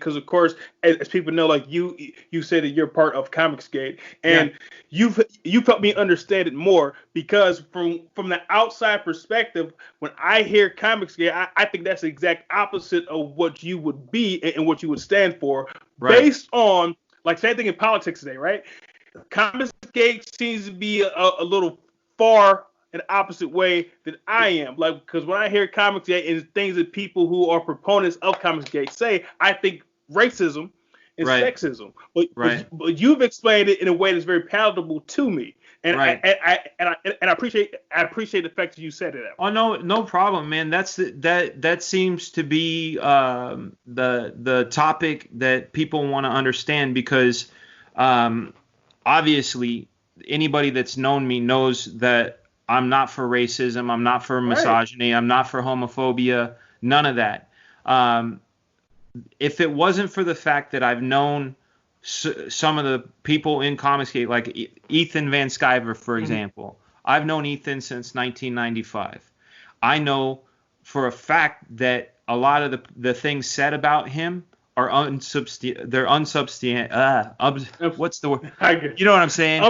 because, of course, as people know, like you say that you're part of Comicsgate, and you've helped me understand it more, because from the outside perspective, when I hear Comicsgate, I think that's the exact opposite of what you would be and what you would stand for, based on, like, same thing in politics today, right? Comicsgate seems to be a little far an opposite way than I am. Like, because when I hear Comicsgate and things that people who are proponents of Comicsgate say, I think racism and sexism. But you've explained it in a way that's very palatable to me. And I appreciate the fact that you said it that way. Oh, no problem, man. That seems to be the topic that people want to understand, because obviously anybody that's known me knows that I'm not for racism. I'm not for misogyny. I'm not for homophobia. None of that. If it wasn't for the fact that I've known some of the people in Comicsgate, like Ethan Van Sciver, for example. I've known Ethan since 1995. I know for a fact that a lot of the things said about him are unsubstantiated. What's the word? You know what I'm saying?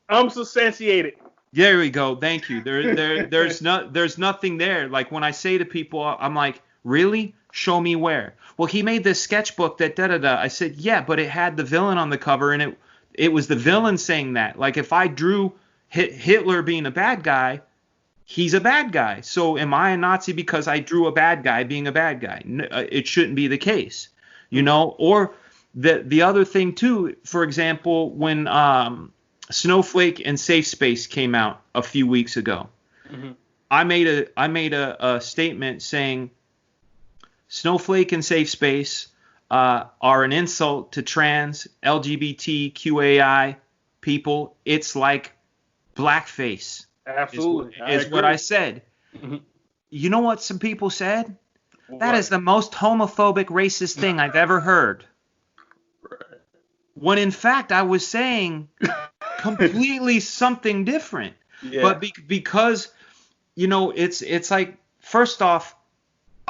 Unsubstantiated. There we go. Thank you. There's nothing there. Like, when I say to people, I'm like, really? Show me where. Well, he made this sketchbook that da-da-da. I said, yeah, but it had the villain on the cover, and it was the villain saying that. Like, if I drew Hitler being a bad guy, he's a bad guy. So am I a Nazi because I drew a bad guy being a bad guy? No, it shouldn't be the case, you know? Or the other thing, too, for example, when Snowflake and Safe Space came out a few weeks ago, I made a statement saying Snowflake and Safe Space are an insult to trans, LGBTQAI people. It's like blackface. Absolutely. Is what I said. You know what some people said? That is the most homophobic, racist thing I've ever heard. When in fact I was saying completely something different. Yeah. But because, you know, it's like, first off,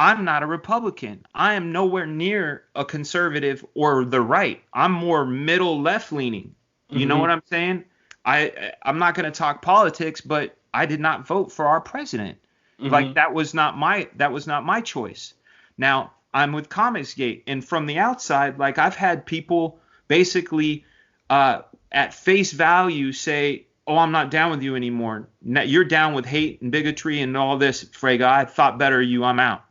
I'm not a Republican. I am nowhere near a conservative or the right. I'm more middle left leaning. You know what I'm saying? I'm not going to talk politics, but I did not vote for our president. Like, that was not my choice. Now, I'm with Comicsgate, and from the outside, like, I've had people basically at face value say, oh, I'm not down with you anymore. You're down with hate and bigotry and all this, Fraga. I thought better of you. I'm out.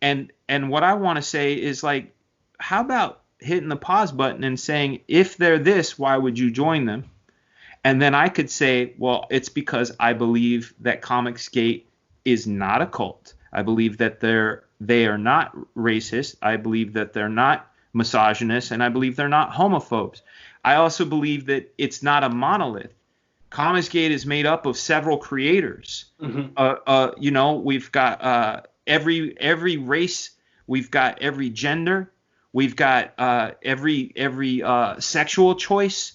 And what I want to say is, like, how about hitting the pause button and saying, if they're this, why would you join them? And then I could say, well, it's because I believe that Comicsgate is not a cult. I believe that they are not racist. I believe that they're not misogynist, and I believe they're not homophobes. I also believe that it's not a monolith. Comicsgate is made up of several creators. You know, we've got every race, we've got every gender, we've got every sexual choice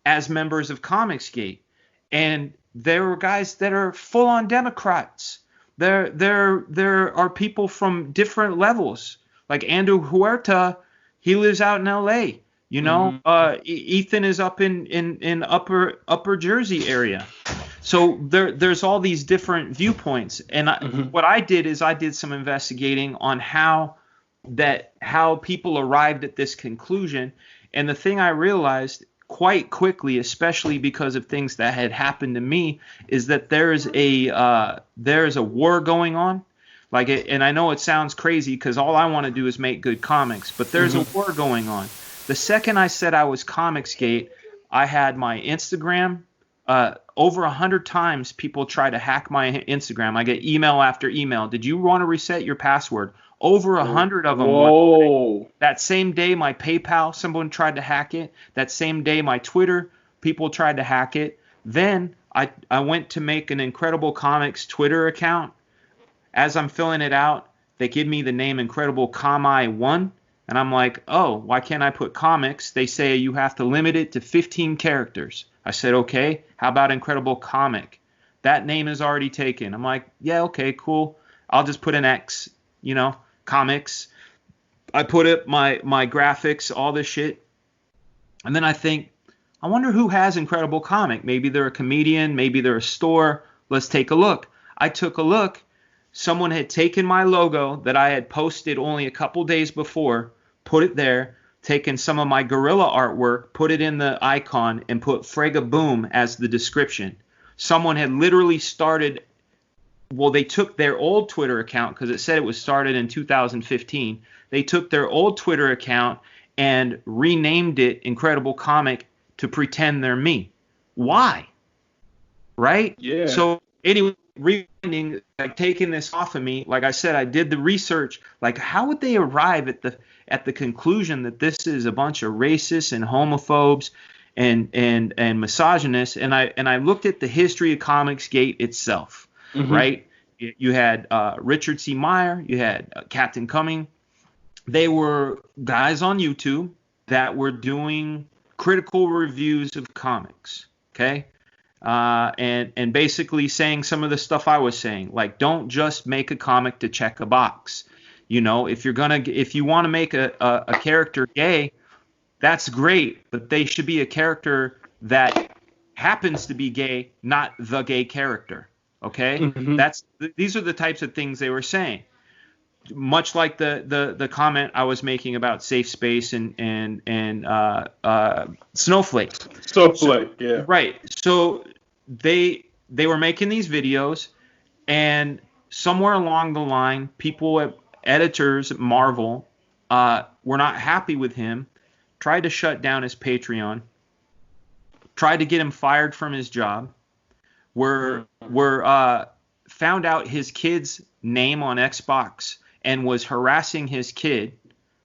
as members of Comicsgate. And there are guys that are full-on Democrats. There are people from different levels. Like Andrew Huerta, he lives out in L.A., you know. Ethan is up in upper Jersey area. So there's all these different viewpoints. And what I did is I did some investigating on how people arrived at this conclusion. And the thing I realized quite quickly, especially because of things that had happened to me, is that there is a war going on. Like, and I know it sounds crazy because all I want to do is make good comics, but there's a war going on. The second I said I was Comicsgate, I had my Instagram. Over 100 times people try to hack my Instagram. I get email after email. Did you want to reset your password? Over 100 of them. Whoa. That same day, my PayPal, someone tried to hack it. That same day, my Twitter, people tried to hack it. Then I went to make an Incredible Comics Twitter account. As I'm filling it out, they give me the name Incredible Comi1. And I'm like, oh, why can't I put comics? They say you have to limit it to 15 characters. I said, okay, how about Incredible Comic? That name is already taken. I'm like, yeah, okay, cool. I'll just put an X, you know, comics. I put up my graphics, all this shit. And then I think, I wonder who has Incredible Comic. Maybe they're a comedian. Maybe they're a store. Let's take a look. I took a look. Someone had taken my logo that I had posted only a couple days before, put it there, taken some of my gorilla artwork, put it in the icon, and put Fraga-Boom as the description. Someone had literally started, well, they took their old Twitter account, because it said it was started in 2015. They took their old Twitter account and renamed it Incredible Comic to pretend they're me. Why? Right? Yeah. So anyway, rewinding, like taking this off of me, like I said, I did the research. Like, how would they arrive at the conclusion that this is a bunch of racists and homophobes and misogynists? And I looked at the history of Comicsgate itself, right? You had Richard C. Meyer, you had Captain Cumming. They were guys on YouTube that were doing critical reviews of comics, okay? And basically saying some of the stuff I was saying, like, don't just make a comic to check a box. You know, if you want to make a character gay, that's great, but they should be a character that happens to be gay, not the gay character. Okay? These are the types of things they were saying. Much like the comment I was making about Safe Space and Snowflake. Yeah. Right. So they were making these videos, and somewhere along the line, editors at Marvel were not happy with him, tried to shut down his Patreon, tried to get him fired from his job, found out his kid's name on Xbox and was harassing his kid,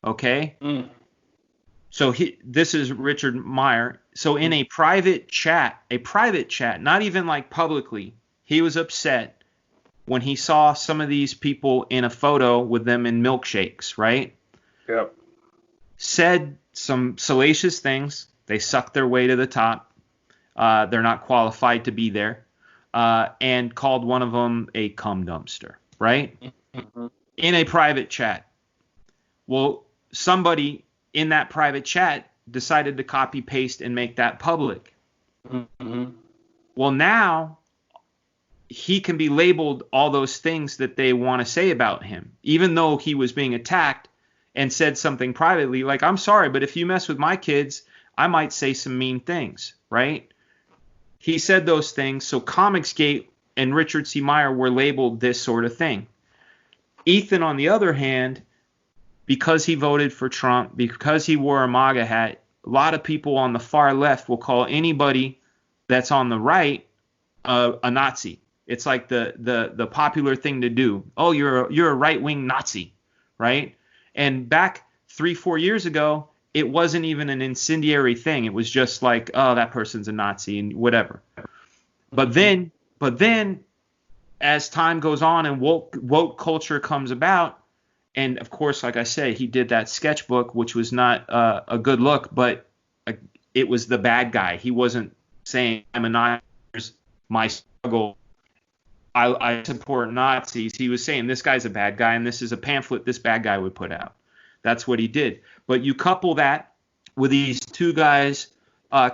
okay? So this is Richard Meyer. So in a private chat, not even like publicly, he was upset when he saw some of these people in a photo with them in milkshakes, right? Yep. Said some salacious things. They sucked their way to the top. They're not qualified to be there. And called one of them a cum dumpster, right? In a private chat. Well, somebody in that private chat decided to copy paste and make that public. Well, now he can be labeled all those things that they want to say about him, even though he was being attacked and said something privately, like, I'm sorry, but if you mess with my kids, I might say some mean things, right? He said those things, so Comicsgate and Richard C. Meyer were labeled this sort of thing. Ethan, on the other hand, because he voted for Trump, because he wore a MAGA hat, a lot of people on the far left will call anybody that's on the right a Nazi. It's like the popular thing to do. Oh, you're a right-wing Nazi, right? And back 3-4 years ago, it wasn't even an incendiary thing. It was just like, oh, that person's a Nazi and whatever. But then, as time goes on and woke culture comes about, and of course, like I said, he did that sketchbook, which was not a good look, but it was the bad guy. He wasn't saying, I'm a Nazi, here's my struggle, I support Nazis. He was saying, this guy's a bad guy, and this is a pamphlet this bad guy would put out. That's what he did. But you couple that with these two guys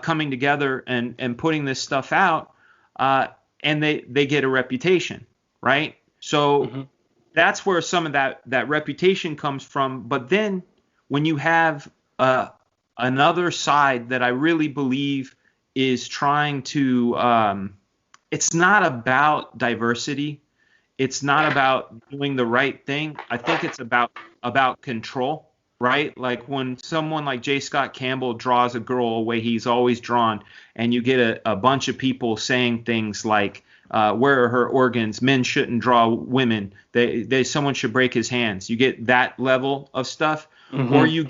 coming together and putting this stuff out, and they get a reputation, right? So that's where some of that reputation comes from. But then when you have another side that I really believe is trying to it's not about diversity. It's not about doing the right thing. I think it's about control, right? Like when someone like J. Scott Campbell draws a girl the way he's always drawn, and you get a bunch of people saying things like, where are her organs? Men shouldn't draw women. Someone should break his hands. You get that level of stuff, or you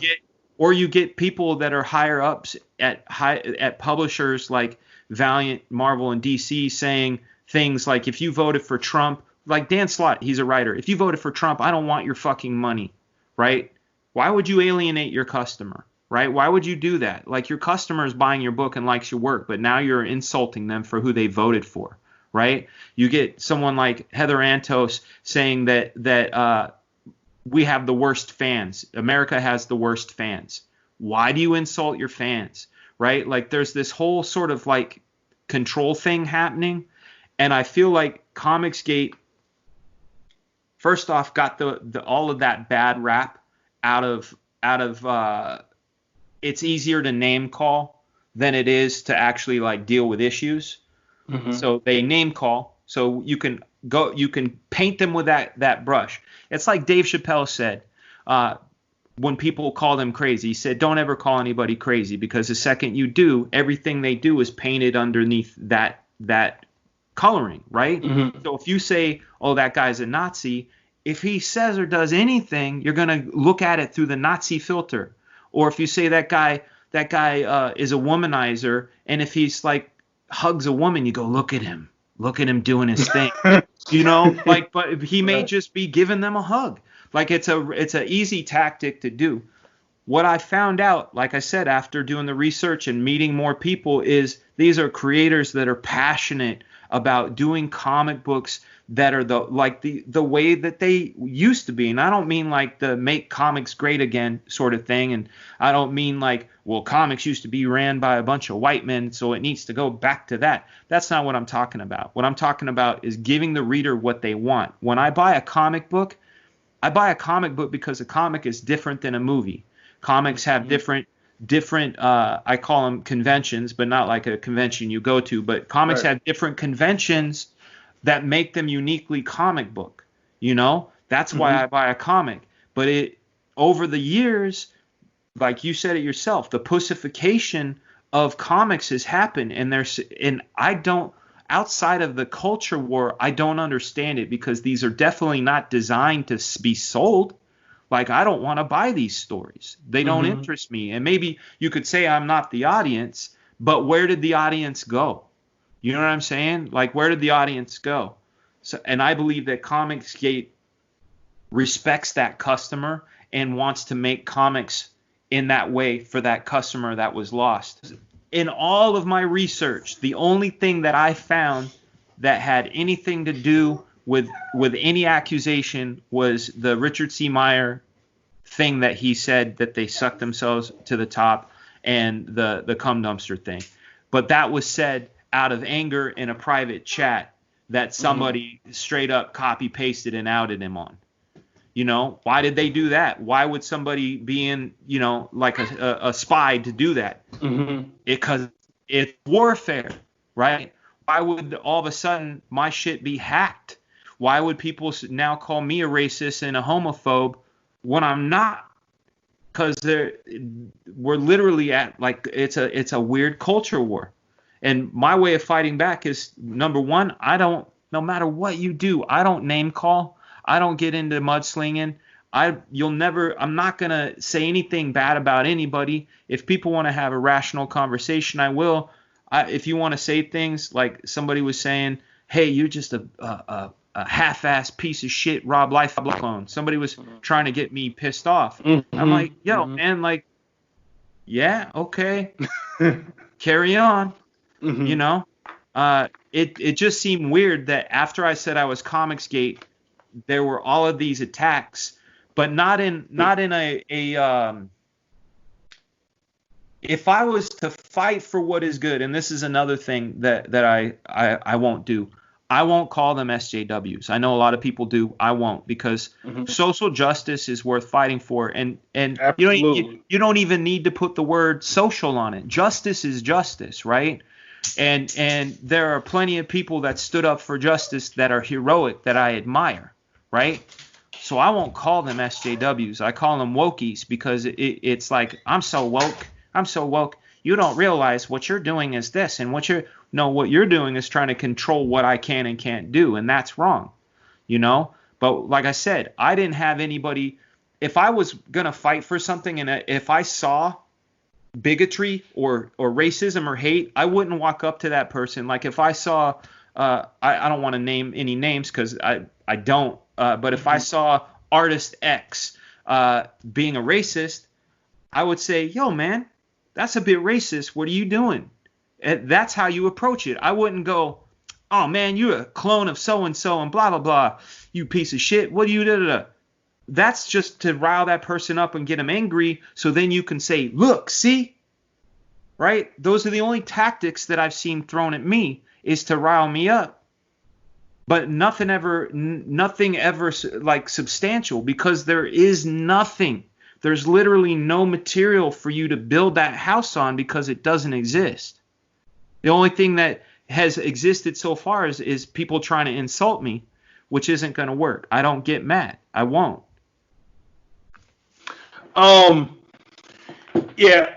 get people that are higher ups at publishers like Valiant, Marvel, and DC saying things like, if you voted for Trump, like Dan Slott, he's a writer. If you voted for Trump, I don't want your fucking money, right? Why would you alienate your customer, right? Why would you do that? Like, your customer is buying your book and likes your work, but now you're insulting them for who they voted for, right? You get someone like Heather Antos saying that we have the worst fans. America has the worst fans. Why do you insult your fans? Right? Like there's this whole sort of like control thing happening. And I feel like Comicsgate, first off, got the all of that bad rap out of it's easier to name call than it is to actually like deal with issues. Mm-hmm. So they name call. So you can paint them with that brush. It's like Dave Chappelle said when people call them crazy. He said, don't ever call anybody crazy, because the second you do, everything they do is painted underneath that coloring, right? Mm-hmm. So if you say, oh, that guy's a Nazi, if he says or does anything, you're going to look at it through the Nazi filter. Or if you say that guy is a womanizer, and if he's like hugs a woman, you go, look at him doing his thing, like, but he may just be giving them a hug. Like it's a easy tactic to do. What I found out, like I said, after doing the research and meeting more people, is these are creators that are passionate about doing comic books that are the way that they used to be. And I don't mean like the make comics great again sort of thing. And I don't mean like, well, comics used to be ran by a bunch of white men, so it needs to go back to that. That's not what I'm talking about. What I'm talking about is giving the reader what they want. When I buy a comic book, I buy a comic book because a comic is different than a movie. Comics have different I call them conventions, but not like a convention you go to, but comics have different conventions that make them uniquely comic book. That's why I buy a comic. But over the years, like you said it yourself, the pussification of comics has happened, and I don't, outside of the culture war, I don't understand it, because these are definitely not designed to be sold. Like, I don't want to buy these stories. They don't interest me. And maybe you could say I'm not the audience, but where did the audience go? You know what I'm saying? Like, where did the audience go? So, and I believe that Comicsgate respects that customer and wants to make comics in that way for that customer that was lost. In all of my research, the only thing that I found that had anything to do with any accusation was the Richard C. Meyer thing that he said that they sucked themselves to the top, and the cum dumpster thing. But that was said out of anger in a private chat that somebody straight up copy pasted and outed him on. Why did they do that? Why would somebody be in, like a spy to do that? Because it's warfare, right? Why would all of a sudden my shit be hacked? Why would people now call me a racist and a homophobe when I'm not? Because we're literally at, like, it's a weird culture war. And my way of fighting back is, number one, no matter what you do, I don't name call. I don't get into mudslinging. I'm not going to say anything bad about anybody. If people want to have a rational conversation, I will. If you want to say things like somebody was saying, hey, you're just a half-ass piece of shit Rob Liefeld clone. Somebody was trying to get me pissed off. I'm like, yo, man, like, yeah, okay. Carry on. It just seemed weird that after I said I was Comicsgate, there were all of these attacks, but not in a if I was to fight for what is good, and this is another thing that I won't do. I won't call them SJWs. I know a lot of people do. I won't, because social justice is worth fighting for, and you don't even need to put the word social on it. Justice is justice, right? And there are plenty of people that stood up for justice that are heroic that I admire, right? So I won't call them SJWs. I call them wokies, because it's like, I'm so woke. You don't realize what you're doing is this, and what you're doing is trying to control what I can and can't do, and that's wrong, But like I said, I didn't have anybody. If I was gonna fight for something, and if I saw bigotry or racism or hate, I wouldn't walk up to that person. Like if I saw, I don't want to name any names because I don't. But if I saw artist X being a racist, I would say, yo, man, that's a bit racist. What are you doing? And that's how you approach it. I wouldn't go, oh, man, you're a clone of so-and-so and blah, blah, blah. You piece of shit. What do you do? that's just to rile that person up and get them angry, so then you can say, look, see, right? Those are the only tactics that I've seen thrown at me, is to rile me up. But nothing ever like substantial, because there is nothing. There's literally no material for you to build that house on, because it doesn't exist. The only thing that has existed so far is people trying to insult me, which isn't going to work. I don't get mad. I won't. Yeah.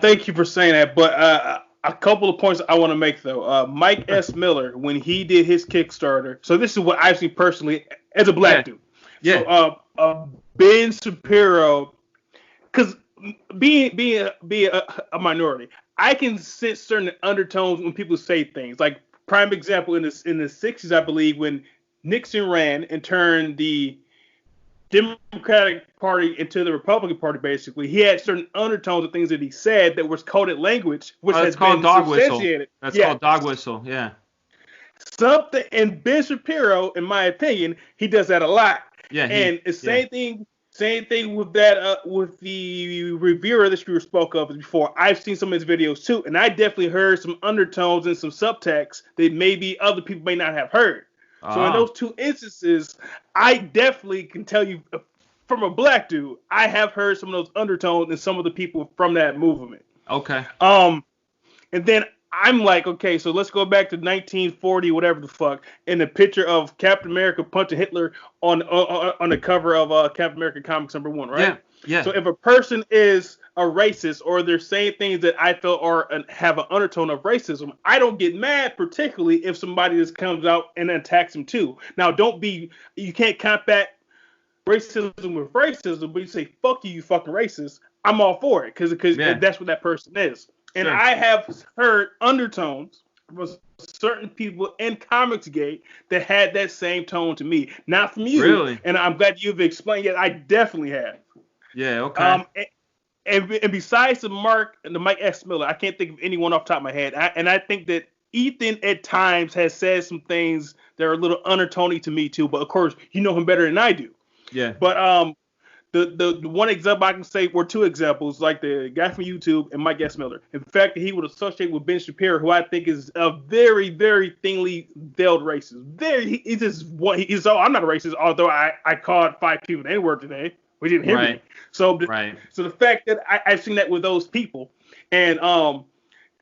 Thank you for saying that. But a couple of points I want to make, though. Mike S. Miller, when he did his Kickstarter, so this is what I've seen personally as a black dude. Yeah. So Ben Shapiro, because being a minority, I can sense certain undertones when people say things. Like, prime example, in the 60s, I believe, when Nixon ran and turned the Democratic Party into the Republican Party, basically, he had certain undertones of things that he said that was coded language, which has been substantiated. That's called dog whistle. Yeah. Something, and Ben Shapiro, in my opinion, he does that a lot. Yeah. And the same thing with that, with the reviewer that you spoke of before. I've seen some of his videos too, and I definitely heard some undertones and some subtext that maybe other people may not have heard. So in those two instances, I definitely can tell you, from a black dude, I have heard some of those undertones and some of the people from that movement. Okay. And then I'm like, okay, so let's go back to 1940, whatever the fuck, and the picture of Captain America punching Hitler on the cover of Captain America Comics #1, right? Yeah. Yeah. So if a person is a racist, or they're saying things that I feel have an undertone of racism, I don't get mad, particularly if somebody just comes out and attacks him too. Now, you can't combat racism with racism, but you say, fuck you, you fucking racist. I'm all for it, because that's what that person is. And Sure. I have heard undertones from certain people in Comicsgate that had that same tone to me. Not from you. Really? And I'm glad you've explained it. I definitely have. Yeah, okay. And besides the Mike S. Miller, I can't think of anyone off the top of my head. And I think that Ethan at times has said some things that are a little undertony to me too. But of course, you know him better than I do. Yeah. But the one example I can say were two examples, like the guy from YouTube and Mike S. Miller. In fact, he would associate with Ben Shapiro, who I think is a very, very thinly veiled racist. I'm not a racist, although I called 5 people the N-word today. We didn't hear me. So the fact that I've seen that with those people, and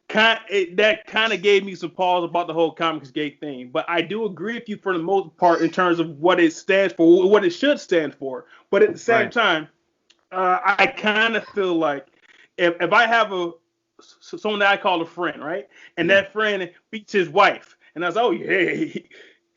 that kind of gave me some pause about the whole Comicsgate thing. But I do agree with you for the most part in terms of what it stands for, what it should stand for. But at the same time, I kind of feel like if I have someone that I call a friend, right, and that friend beats his wife, and I was like, oh yeah,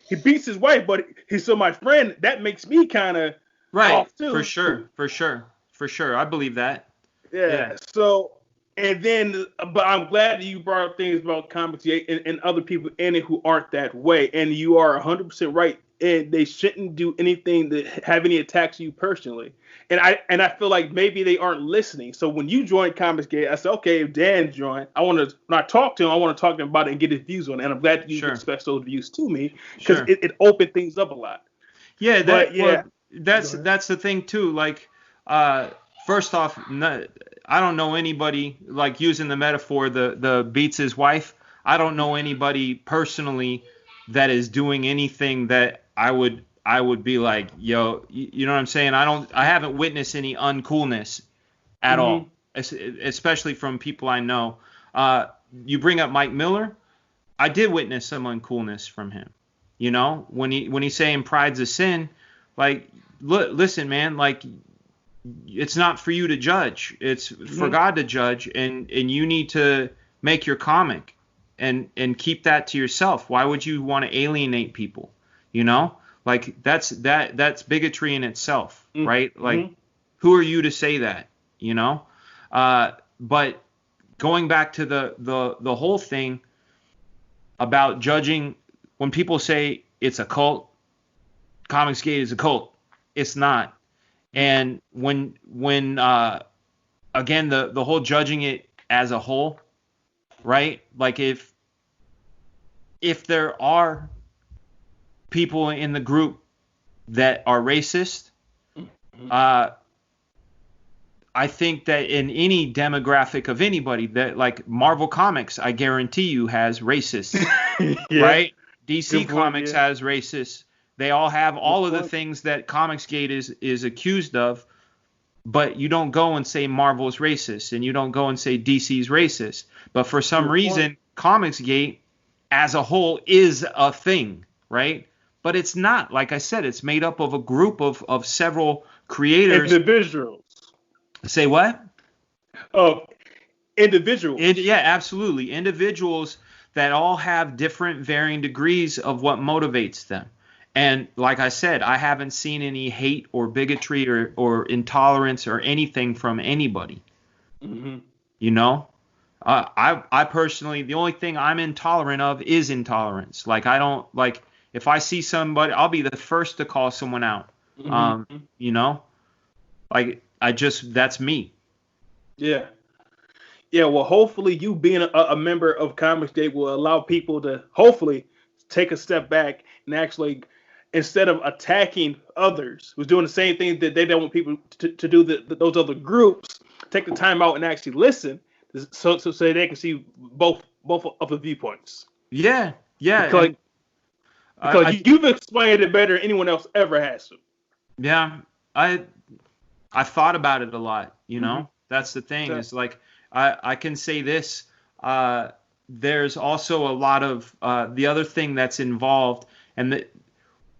he beats his wife, but he's still my friend. That makes me kind of off too. For sure. I believe that. Yeah. So. And then, but I'm glad that you brought up things about Comicsgate and other people in it who aren't that way. And you are 100% right. And they shouldn't do anything that have any attacks on you personally. And I feel like maybe they aren't listening. So when you joined Comicsgate, I said, okay, if Dan joined, when I talk to him, I want to talk to him about it and get his views on it. And I'm glad that you expressed those views to me, because it opened things up a lot. Yeah, that's the thing too. Like, first off, I don't know anybody, like, using the metaphor, the beats his wife. I don't know anybody personally that is doing anything that I would be like, yo, you know what I'm saying? I haven't witnessed any uncoolness at all, especially from people I know. You bring up Mike Miller. I did witness some uncoolness from him. You know, when he's saying pride's a sin, like, listen, man, like, it's not for you to judge. It's for God to judge, and you need to make your comic and keep that to yourself. Why would you want to alienate people? You know, like, that's bigotry in itself, right? Like, who are you to say that? You know, but going back to the whole thing about judging, when people say it's a cult, Comicsgate is a cult. It's not. And when again, the whole judging it as a whole, right? Like, if there are people in the group that are racist, I think that in any demographic of anybody, that like Marvel Comics, I guarantee you has racists, right? DC Comics has racists. They all have all of the things that Comicsgate is accused of, but you don't go and say Marvel's racist, and you don't go and say DC's racist. But for some reason, Comicsgate as a whole is a thing, right? But it's not. Like I said, it's made up of a group of several creators. Individuals. Say what? Oh, individuals. Yeah, absolutely. Individuals that all have different varying degrees of what motivates them. And like I said, I haven't seen any hate or bigotry or intolerance or anything from anybody. Mm-hmm. You know? I personally, the only thing I'm intolerant of is intolerance. Like, I don't, like, if I see somebody, I'll be the first to call someone out. Mm-hmm. You know? Like, that's me. Yeah. Yeah, well, hopefully you being a member of Comicsgate will allow people to hopefully take a step back and actually, instead of attacking others who's doing the same thing that they don't want people to do, those other groups, take the time out and actually listen so they can see both of the viewpoints. Yeah, yeah. Because you've explained it better than anyone else ever has to. Yeah, I've thought about it a lot, you know? Mm-hmm. That's the thing. Yeah. Is like, I can say this. There's also a lot of the other thing that's involved. And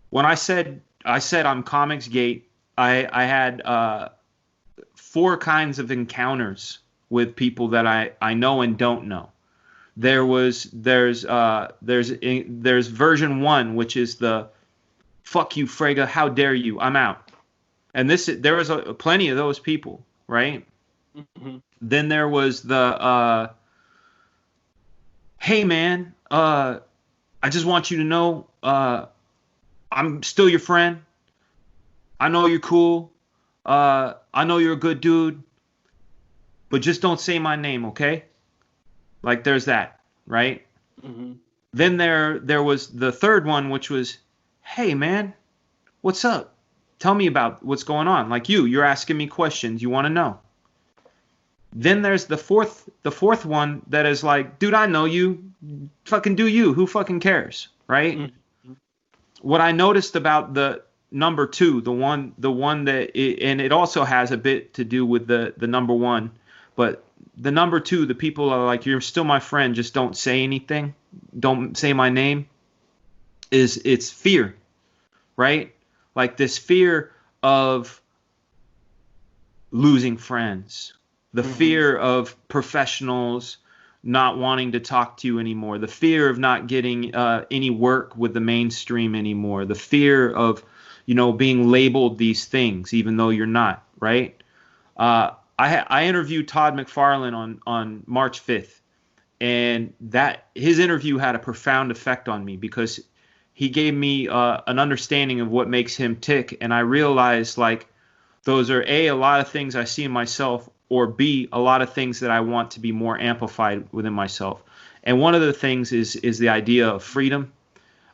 when I said I'm Comicsgate, I had 4 kinds of encounters with people that I know and don't know. There's version 1, which is the fuck you, Fraga, how dare you, I'm out. And there was plenty of those people, right? Mm-hmm. Then there was the hey man, I just want you to know I'm still your friend. I know you're cool. I know you're a good dude. But just don't say my name, okay? Like, there's that, right? Mm-hmm. Then there was the third one, which was, hey man, what's up? Tell me about what's going on. Like, you're asking me questions. You want to know. Then there's the fourth one that is like, dude, I know you. Fucking do you. Who fucking cares, right? Mm-hmm. What I noticed about the number 2, the one that and it also has a bit to do with the number 1, but the number 2, the people are like, you're still my friend, just don't say anything, don't say my name. It's fear, right? Like this fear of losing friends. The fear of professionals not wanting to talk to you anymore. The fear of not getting any work with the mainstream anymore. The fear of, being labeled these things, even though you're not, right? I interviewed Todd McFarlane on March 5th, and that his interview had a profound effect on me because he gave me an understanding of what makes him tick, and I realized, like, those are a lot of things I see in myself, or B, a lot of things that I want to be more amplified within myself. And one of the things is the idea of freedom,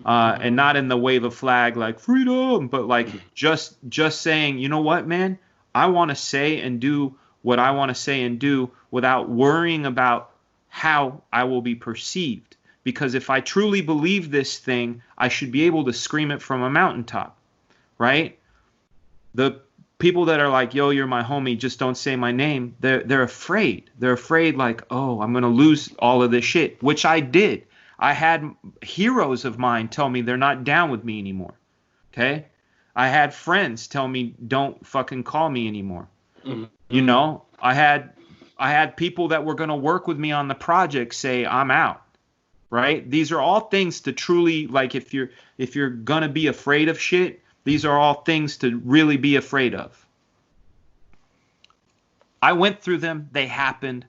and not in the wave of flag like freedom, but like just saying, you know what, man, I want to say and do what I want to say and do without worrying about how I will be perceived. Because if I truly believe this thing, I should be able to scream it from a mountaintop, right? The people that are like, yo, you're my homie, just don't say my name, they're afraid. They're afraid, like, oh, I'm going to lose all of this shit, which I did. I had heroes of mine tell me they're not down with me anymore, okay? I had friends tell me don't fucking call me anymore. Mm-hmm. I had people that were going to work with me on the project say I'm out, right? These are all things to truly, like, if you're going to be afraid of shit, these are all things to really be afraid of. I went through them. They happened.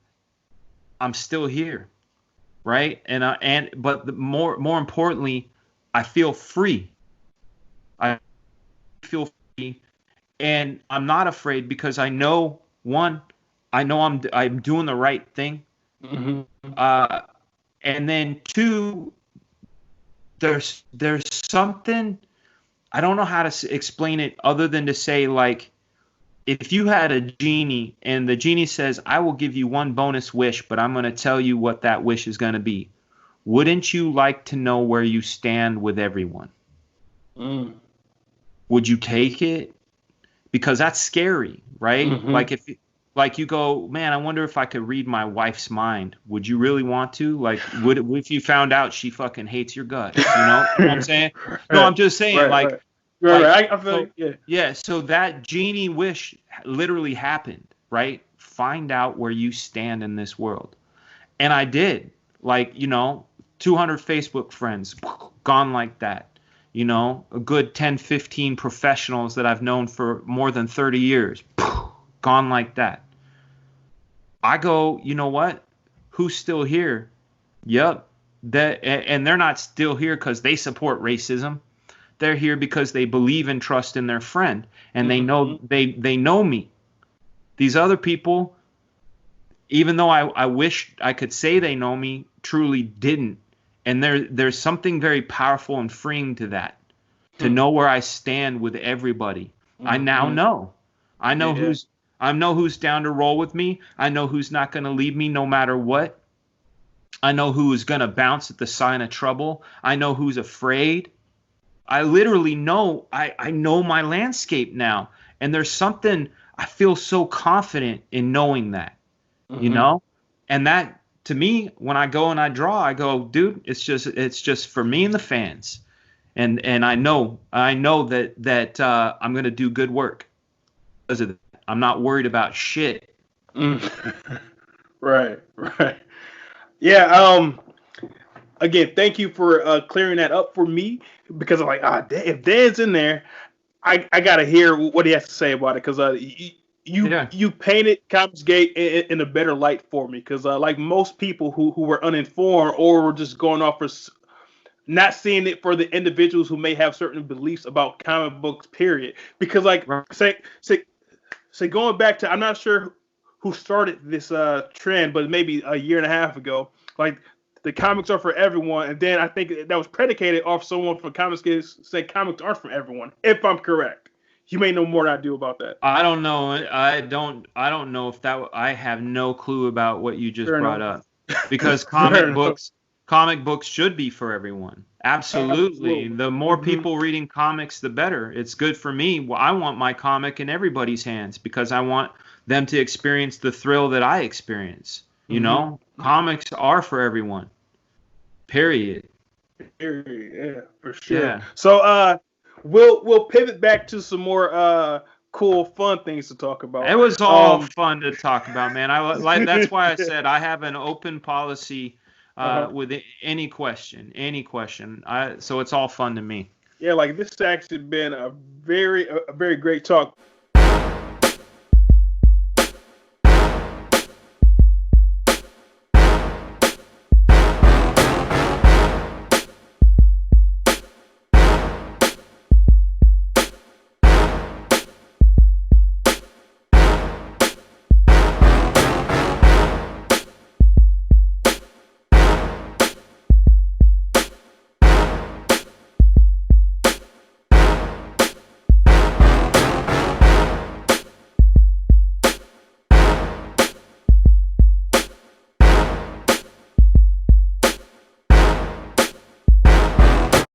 I'm still here, right? But more importantly, I feel free. I feel free, and I'm not afraid because I know, one, I'm doing the right thing. Mm-hmm. And then 2, there's something. I don't know how to explain it other than to say, like, if you had a genie and the genie says, I will give you one bonus wish, but I'm going to tell you what that wish is going to be, wouldn't you like to know where you stand with everyone? Mm. Would you take it? Because that's scary, right? Mm-hmm. Like you go, man, I wonder if I could read my wife's mind. Would you really want to? Like, would if you found out she fucking hates your guts? You know what I'm saying? Right. No, I'm just saying, Right. I feel so, like, yeah. yeah. So that genie wish literally happened, right? Find out where you stand in this world, and I did. Like, 200 Facebook friends gone like that. A good 10, 15 professionals that I've known for more than 30 years gone like that. I go, you know what? Who's still here? Yep. And they're not still here because they support racism. They're here because they believe and trust in their friend, and they know they know me. These other people, even though I wish I could say they know me, truly didn't. And there's something very powerful and freeing to that, to know where I stand with everybody. I now know. I know who's down to roll with me. I know who's not going to leave me no matter what. I know who is going to bounce at the sign of trouble. I know who's afraid. I literally know. I know my landscape now. And there's something, I feel so confident in knowing that, And that, to me, when I go and I draw, I go, dude, it's just for me and the fans. And I know that I'm going to do good work because of that. I'm not worried about shit. Right. Yeah. Again, thank you for clearing that up for me, because I'm like, if Dan's in there, I gotta hear what he has to say about it, because you painted Comicsgate in a better light for me, because like most people who were uninformed or were just going off for not seeing it for the individuals who may have certain beliefs about comic books, period. Because like say going back to, I'm not sure who started this trend, but maybe a year and a half ago, like the comics are for everyone, and then I think that was predicated off someone from Comicsgate saying comics aren't for everyone. If I'm correct, you may know more than I do about that. I don't know. I don't know if that. I have no clue about what you just brought up, because comic books should be for everyone. Absolutely. The more people reading comics, the better. It's good for me. Well, I want my comic in everybody's hands because I want them to experience the thrill that I experience. Comics are for everyone. Period. Yeah, for sure. Yeah. So we'll pivot back to some more cool, fun things to talk about. It was all fun to talk about, man. That's why I said I have an open policy with any question. So it's all fun to me. Yeah, like this has actually been a very great talk.